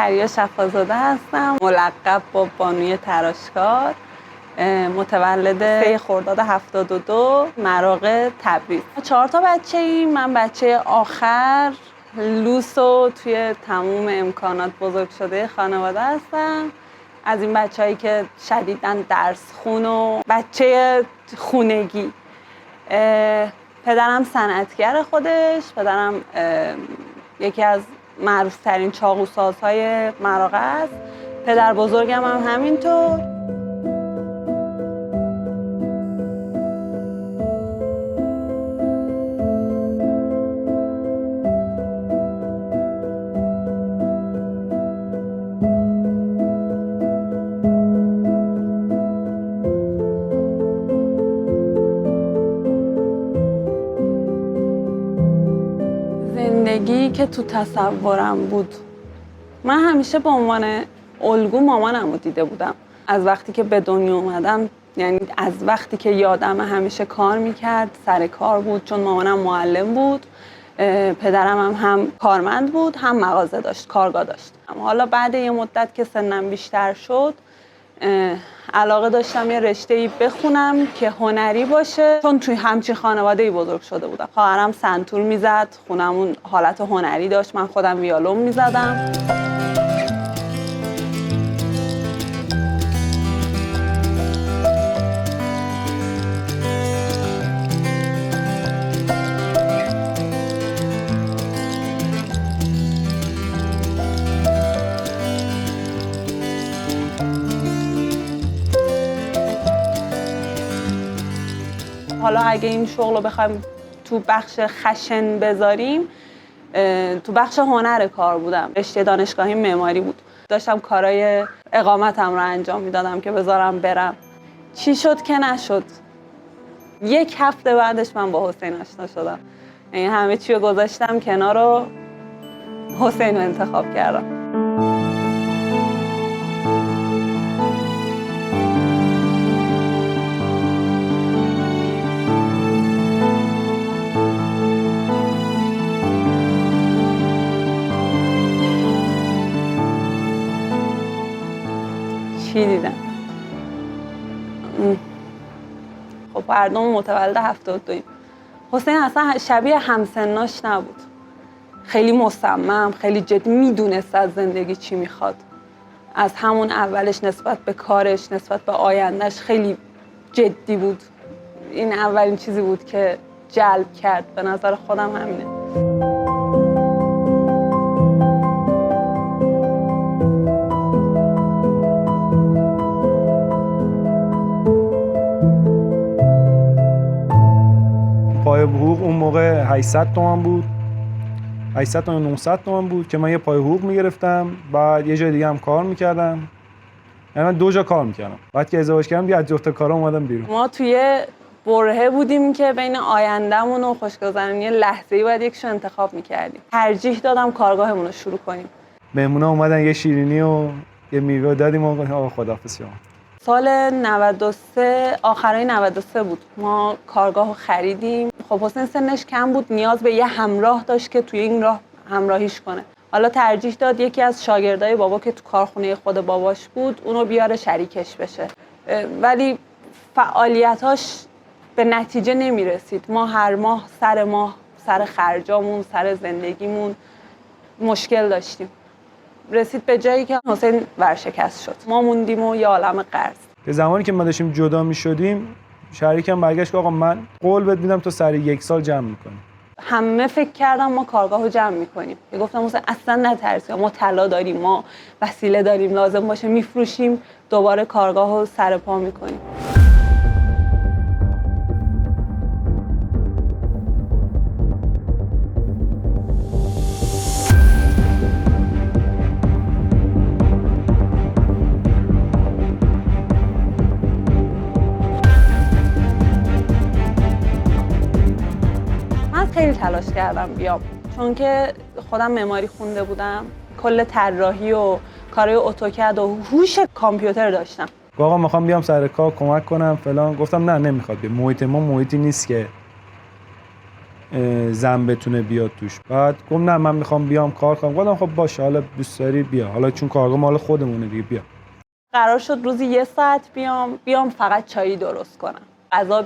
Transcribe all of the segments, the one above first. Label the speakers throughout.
Speaker 1: پریا شفاع‌زاده هستم، ملقب با بانوی تراشکار، متولد 3 خرداد 72، مراغه تبریز. 4 تا بچه ایم. من بچه آخر لوس و توی تموم امکانات بزرگ شده خانواده هستم. از این بچه‌هایی که شدیداً درس خون و بچه خونگی. پدرم صنعتگر خودش، پدرم یکی از معروف‌ترین چاقوسازهای مراغه است. پدر بزرگم هم همینطور. زندگی که تو تصورم بود، من همیشه به عنوان الگو مامانم رو دیده بودم. از وقتی که به دنیا اومدم، یعنی از وقتی که یادم همیشه کار میکرد، سر کار بود، چون مامانم معلم بود. پدرم هم کارمند بود، هم مغازه داشت، کارگاه داشت. حالا بعد یه مدت که سنم بیشتر شد، علاقه داشتم یه رشته‌ای بخونم که هنری باشه، چون توی همچین خانواده‌ای بزرگ شده بودم. خواهرم سنتور میزد، خونمون حالت هنری داشت، من خودم ویولون میزدم. حالا اگه این شغل رو بخوایم تو بخش خشن بذاریم، تو بخش هنر کار بودم. رشته دانشگاهی معماری بود. داشتم کارهای اقامتم رو انجام میدادم که بذارم برم. چی شد که نشد. 1 هفته بعدش من با حسین آشنا شدم. یعنی همه چی رو گذاشتم کنار و حسین رو انتخاب کردم. چی دیدم؟ خب مردم متولد 72 ایم. حسین اصلا شبیه همسناش نبود. خیلی مصمم، خیلی جدی، میدونست از زندگی چی میخواد. از همون اولش نسبت به کارش، نسبت به آیندهش خیلی جدی بود. این اولین چیزی بود که جلب کرد. به نظر خودم همینه.
Speaker 2: پای حقوق اون موقع 800 تومان بود، 800 تا 900 تومان بود که من یه پای حقوق میگرفتم. بعد یه جای دیگه هم کار میکردم. یعنی من 2 جا کار میکردم. بعد که ازدواج کردم دیگه از جفت کارا اومدم بیرون.
Speaker 1: ما توی برهه بودیم که بین آیندهمون و خوشگذرانی لحظه‌ای باید یکشو انتخاب میکردیم. ترجیح دادم کارگاهمون رو شروع کنیم.
Speaker 2: مهمونا اومدن یه شیرینی و یه میوه دادیم و آقا خداحافظ شما.
Speaker 1: سال 93 آخرای 93 بود. ما کارگاه رو خریدیم. خب حسین سنش کم بود، نیاز به یه همراه داشت که توی این راه همراهیش کنه. حالا ترجیح داد یکی از شاگردای بابا که تو کارخونه خود باباش بود اونو بیاره شریکش بشه. ولی فعالیتاش به نتیجه نمیرسید. ما هر ماه سر خرجامون، سر زندگیمون مشکل داشتیم. رسید به جایی که حسین ورشکست شد. ما موندیم و یه عالم قرض.
Speaker 2: که زمانی که ما داشتیم جدا می‌شدیم، شریکم برگشت که آقا من قول بهت میدم تو سر 1 سال جمع می‌کنی.
Speaker 1: همه فکر کردم ما کارگاه رو جمع می‌کنیم. گفتم حسین اصلا نترسی، ما طلا داریم، ما وسیله داریم، لازم باشه می‌فروشیم، دوباره کارگاه رو سر پا می‌کنیم. خیلی تلاش کردم بیام، چون که خودم معماری خونده بودم، کل طراحی و کارهای اتوکد و هوش کامپیوتر داشتم.
Speaker 2: آقا میخوام بیام سر کار کمک کنم فلان. گفتم نه نمیخواد بیام. محیط ما محیطی نیست که زن بتونه بیاد توش. بعد گفتم نه من میخوام بیام کار کنم. گفتم خب باشه حالا دوست داری بیا، حالا چون کارگاه مال خودمونه دیگه بیا.
Speaker 1: قرار شد روزی 1 ساعت بیام فقط چایی درست کنم، غذا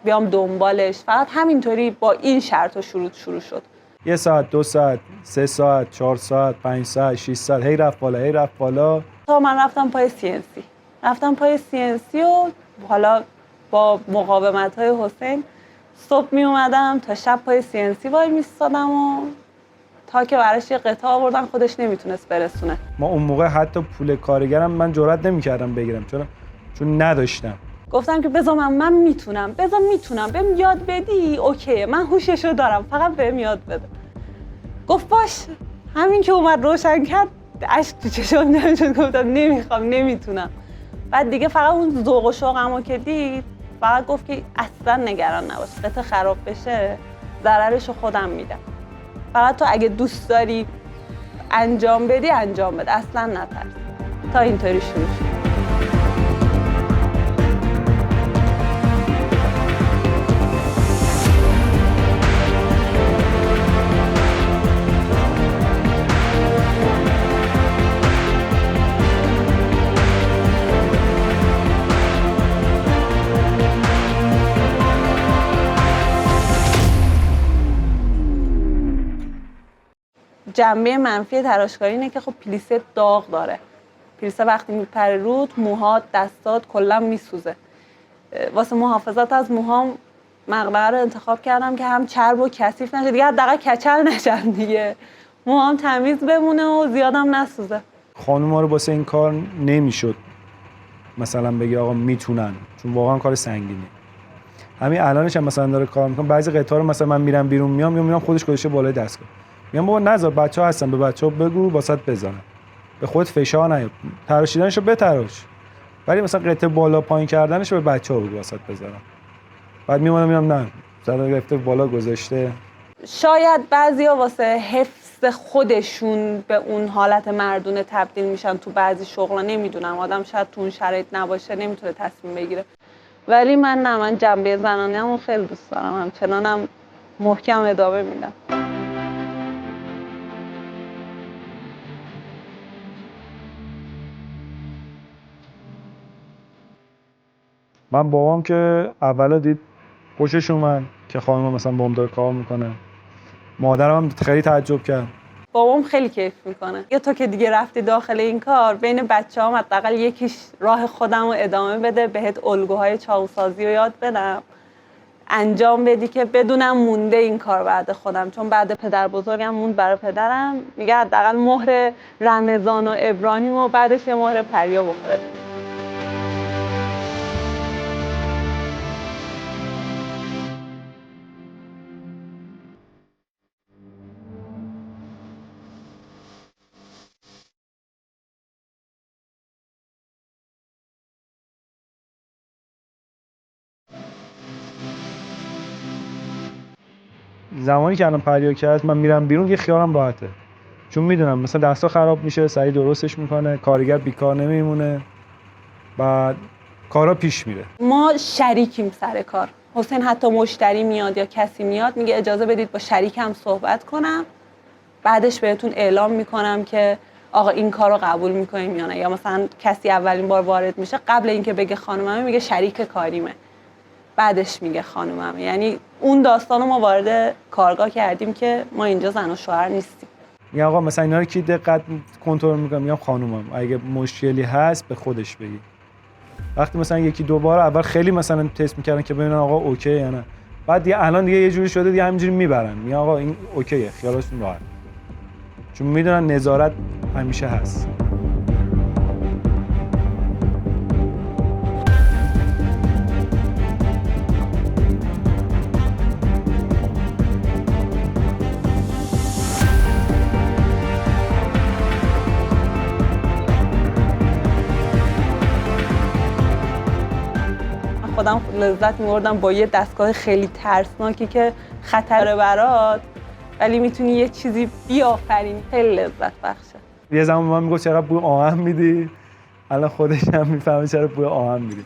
Speaker 1: بیام دنبالش، فقط همینطوری با این شرط و شروط شروع شد.
Speaker 2: 1 ساعت، 2 ساعت، 3 ساعت، 4 ساعت، 5 ساعت، 6 ساعت، هی رفت بالا.
Speaker 1: تا من رفتم پای CNC و حالا با مقاومت‌های حسین صبح می اومدم تا شب پای CNC وای میستادم و تا که براش یه قطعه آوردن خودش نمیتونست برسونه.
Speaker 2: ما اون موقع حتی پول کارگرم من جرئت نمی‌کردم بگیرم چون نداشتم.
Speaker 1: گفتم که بذار من میتونم بهم یاد بدی اوکی، من هوششو دارم، فقط بهم یاد بده. گفت باش. همین که اومد روشن کرد اشک تو چشم نمیشد، گفتم نمیتونم. بعد دیگه فقط اون ذوق و شوقمو که دید فقط گفت که اصلا نگران نباش، قطعه خراب بشه ضررشو خودم میدم، فقط تو اگه دوست داری انجام بده اصلا نترس. تا اینطوری شروع شد. جنبه منفی تراشکاری اینه که خب پلیسه داغ داره. پلیسه وقتی میپره رود موهات، دستات کلا میسوزه. واسه محافظت از موهام مقبره رو انتخاب کردم که هم چرب و کثیف نشه دیگه، حداقل کچل نشن دیگه، موهام تمیز بمونه و زیادم نسوزه.
Speaker 2: خانوما رو واسه این کار نمیشد مثلا بگی آقا میتونن، چون واقعا کار سنگینه. همین الانش هم مثلا داره کار میکنه، بعضی قطعا رو مثلا من میرم بیرون میام خودش گذاشته بالای دستگاه، میگم بابا نذار بچه‌ها هستن، به بچه‌ها بگو واسط بزنن، به خودت فشار نیار، تراشیدنشو بتراش، ولی مثلا قطعه بالا پایین کردنش به بچه‌ها بگو واسط بزنن. بعد میام نه زدن گرفته بالا گذاشته.
Speaker 1: شاید بعضیا واسه حفظ خودشون به اون حالت مردونه تبدیل میشن تو بعضی شغلا، نمیدونم، آدم شاید تو اون شرایط نباشه نمیتونه تصمیم بگیره، ولی من جنبه زنانه‌مو خیلی دوست دارم، همچنانم محکم ادامه میدم.
Speaker 2: من بابام که اولا دید خوشش اومد که خانم مثلا با هم داره کار میکنه، مادرم هم خیلی تعجب کرد.
Speaker 1: بابام خیلی کیف میکنه. یا تو که دیگه رفتی داخل این کار، بین بچه‌هام حداقل یکیش راه خودم رو ادامه بده، بهت الگوهای چاقوسازی رو یاد بدم، انجام بدی که بدونم مونده این کار بعد خودم، چون بعد پدر بزرگم موند برای پدرم، میگه حداقل مهر رمضان و ابراهیم و بعدش یه مهر پریا بخوره.
Speaker 2: زمانی که الان پریا کرد من میرم بیرون یه خیالم راحته، چون میدونم مثلا دستا خراب میشه سریع درستش میکنه، کارگر بیکار نمیمونه، بعد کارا پیش میره.
Speaker 1: ما شریکیم سر کار. حسین حتی مشتری میاد یا کسی میاد میگه اجازه بدید با شریکم صحبت کنم، بعدش بهتون اعلام میکنم که آقا این کار رو قبول میکنیم یا نه. یا مثلا کسی اولین بار وارد میشه قبل اینکه بگه خانوممه میگه شریک کاریمه، بعدش میگه خانوممه. یعنی اون داستانو ما وارد کارگاه کردیم که ما اینجا زن و شوهر نیستیم.
Speaker 2: میگم آقا مثلا اینا رو کی دقت کنترل میکنه؟ میگم خانومم اگه مشکلی هست به خودش بگی. وقتی مثلا یکی دو بار اول خیلی مثلا تست میکردن که ببینن آقا اوکی یا نه، بعد دیگه الان دیگه یه جوری شده دیگه همینجوری میبرن، میگن آقا این اوکیه، خیالشون راحت، چون میدونن نظارت همیشه هست.
Speaker 1: خودم لذت می‌بردم با یه دستگاه خیلی ترسناکی که خطره برات، ولی میتونی یه چیزی بیافرینی، خیلی لذت بخشه.
Speaker 2: یه زمان من میگفت چقدر بوی آهن میدی، الان خودش هم میفهمه چرا بوی آهن میدی.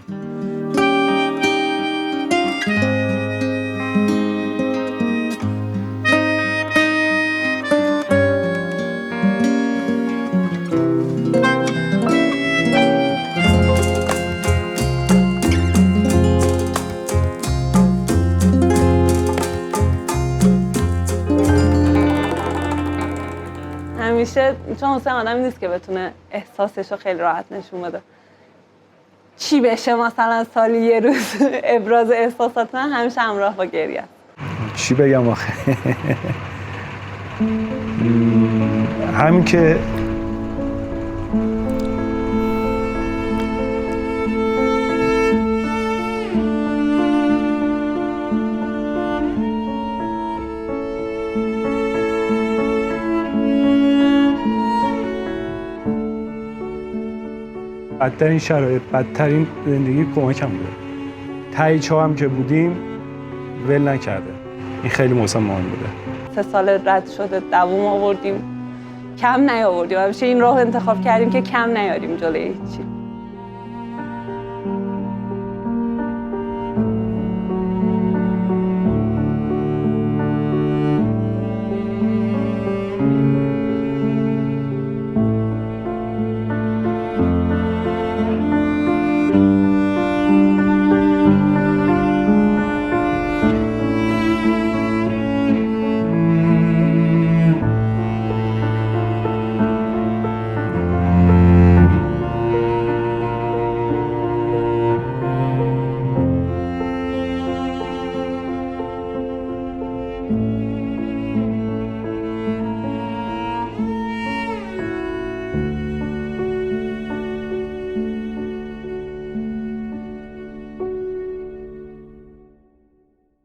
Speaker 1: همیشه چون حسین آدمی نیست که بتونه احساسش رو خیلی راحت نشون بده. چی بشه مثلا سالی یه روز ابراز احساسات من همیشه همراه با گریه.
Speaker 2: چی بگم آخه همین که بدترین شرایط، بدترین زندگی کمکم بوده. ته چاه هم که بودیم ول نکرده. این خیلی مهم بوده.
Speaker 1: 3 سال رد شده دووم آوردیم، کم نیاوردیم. همیشه این راه انتخاب کردیم که کم نیاریم جلوی هیچی.